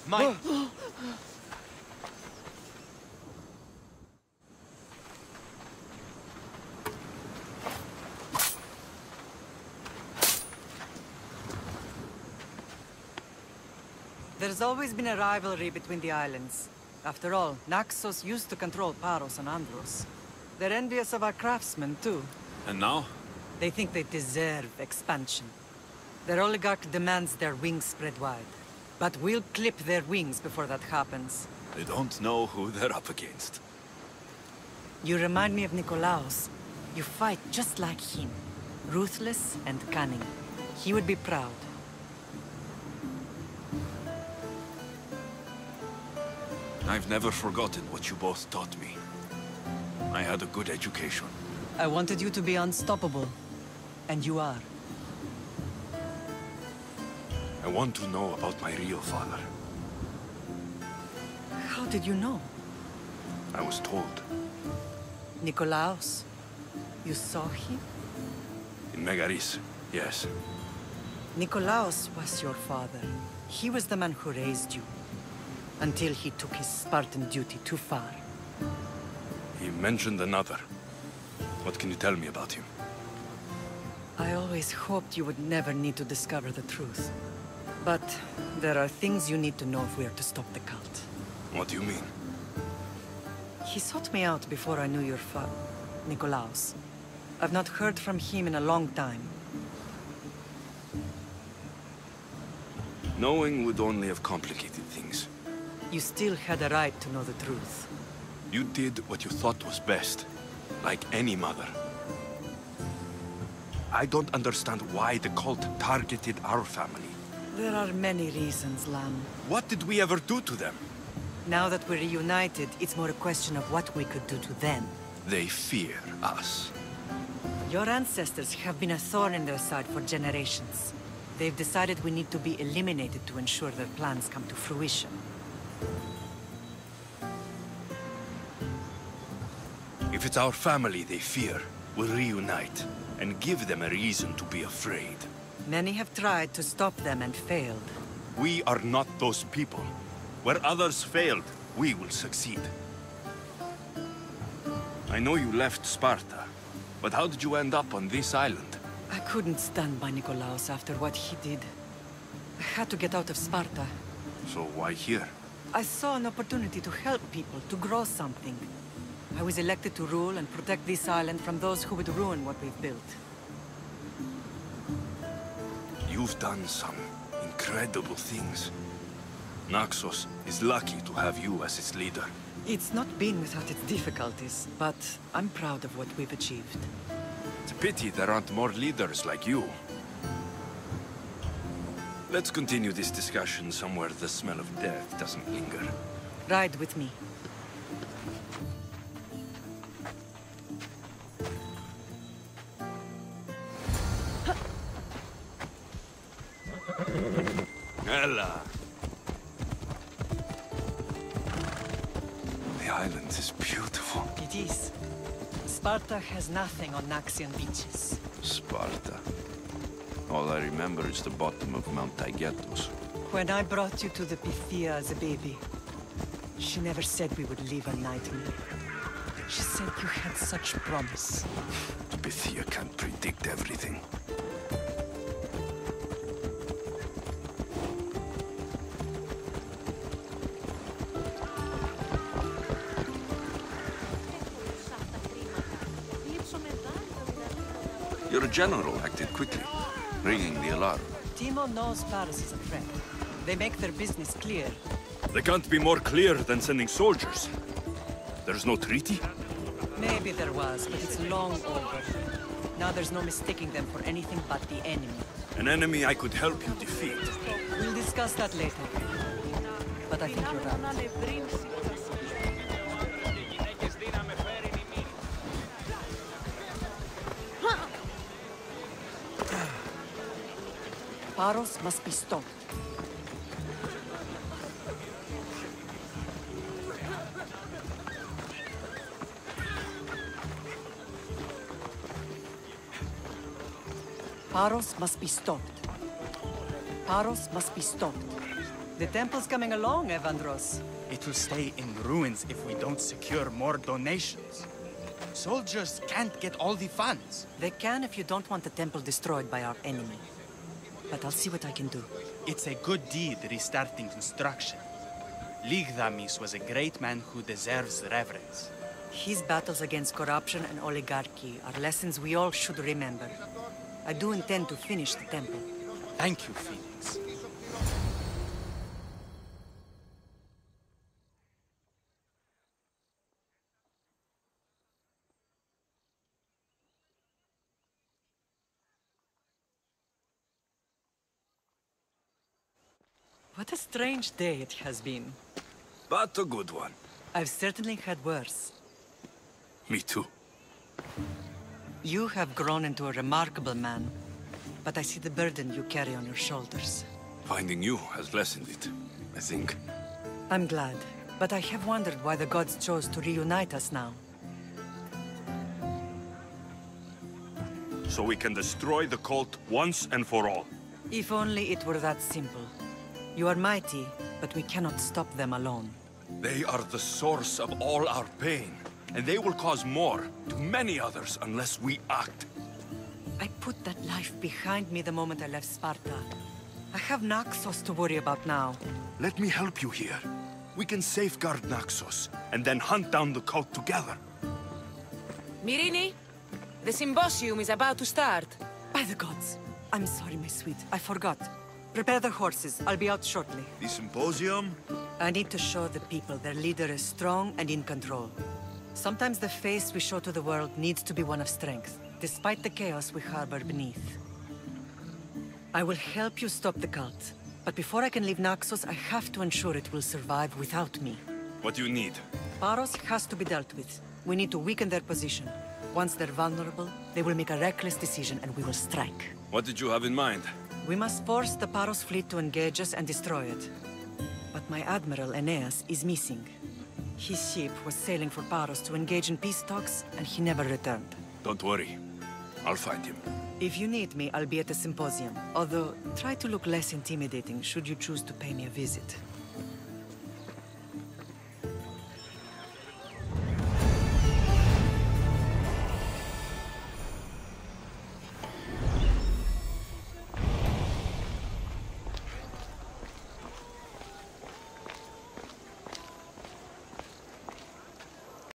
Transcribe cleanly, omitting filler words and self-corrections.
My... There's always been a rivalry between the islands. After all, Naxos used to control Paros and Andros. They're envious of our craftsmen, too. And now? They think they deserve expansion. Their oligarch demands their wings spread wide. But we'll clip their wings before that happens. They don't know who they're up against. You remind me of Nikolaos. You fight just like him. Ruthless and cunning. He would be proud. I've never forgotten what you both taught me. I had a good education. I wanted you to be unstoppable. And you are. I want to know about my real father. How did you know? I was told. Nikolaos. You saw him? In Megaris, yes. Nikolaos was your father. He was the man who raised you. Until he took his Spartan duty too far. He mentioned another. What can you tell me about him? I always hoped you would never need to discover the truth. But there are things you need to know if we are to stop the cult. What do you mean? He sought me out before I knew your Nikolaos. I've not heard from him in a long time. Knowing would only have complicated things. You still had a right to know the truth. You did what you thought was best, like any mother. I don't understand why the cult targeted our family. There are many reasons, Lam. What did we ever do to them? Now that we're reunited, it's more a question of what we could do to them. They fear us. Your ancestors have been a thorn in their side for generations. They've decided we need to be eliminated to ensure their plans come to fruition. If it's our family they fear, we'll reunite and give them a reason to be afraid. Many have tried to stop them and failed. We are not those people. Where others failed, we will succeed. I know you left Sparta, but how did you end up on this island? I couldn't stand by Nikolaos after what he did. I had to get out of Sparta. So why here? I saw an opportunity to help people, to grow something. I was elected to rule and protect this island from those who would ruin what we've built. You've done some incredible things. Naxos is lucky to have you as its leader. It's not been without its difficulties, but I'm proud of what we've achieved. It's a pity there aren't more leaders like you. Let's continue this discussion somewhere the smell of death doesn't linger. Ride with me. Ella! The island is beautiful. It is. Sparta has nothing on Naxian beaches. Sparta. All I remember is the bottom of Mount Taygetos. When I brought you to the Pythia as a baby, she never said we would live a nightmare. She said you had such promise. The Pythia can't predict everything. Your general acted quickly, ringing the alarm. Timo knows Paris is a threat. They make their business clear. They can't be more clear than sending soldiers. There's no treaty? Maybe there was, but it's long over. Now there's no mistaking them for anything but the enemy. An enemy I could help you defeat. We'll discuss that later. But I think you're right. Paros must be stopped. Paros must be stopped. Paros must be stopped. The temple's coming along, Evandros. It will stay in ruins if we don't secure more donations. Soldiers can't get all the funds. They can if you don't want the temple destroyed by our enemy. But I'll see what I can do. It's a good deed restarting construction. Ligdamis was a great man who deserves reverence. His battles against corruption and oligarchy are lessons we all should remember. I do intend to finish the temple. Thank you, Phoenix. What a strange day it has been. But a good one. I've certainly had worse. Me too. You have grown into a remarkable man, but I see the burden you carry on your shoulders. Finding you has lessened it, I think. I'm glad, but I have wondered why the gods chose to reunite us now. So we can destroy the cult once and for all. If only it were that simple. You are mighty, but we cannot stop them alone. They are the source of all our pain, and they will cause more to many others unless we act. I put that life behind me the moment I left Sparta. I have Naxos to worry about now. Let me help you here. We can safeguard Naxos, and then hunt down the cult together. Mirini, the symposium is about to start. By the gods! I'm sorry, my sweet. I forgot. Prepare the horses. I'll be out shortly. The symposium? I need to show the people their leader is strong and in control. Sometimes the face we show to the world needs to be one of strength, despite the chaos we harbor beneath. I will help you stop the cult, but before I can leave Naxos, I have to ensure it will survive without me. What do you need? Paros has to be dealt with. We need to weaken their position. Once they're vulnerable, they will make a reckless decision and we will strike. What did you have in mind? We must force the Paros fleet to engage us and destroy it. But my admiral, Aeneas, is missing. His ship was sailing for Paros to engage in peace talks, and he never returned. Don't worry. I'll find him. If you need me, I'll be at the symposium. Although, try to look less intimidating should you choose to pay me a visit.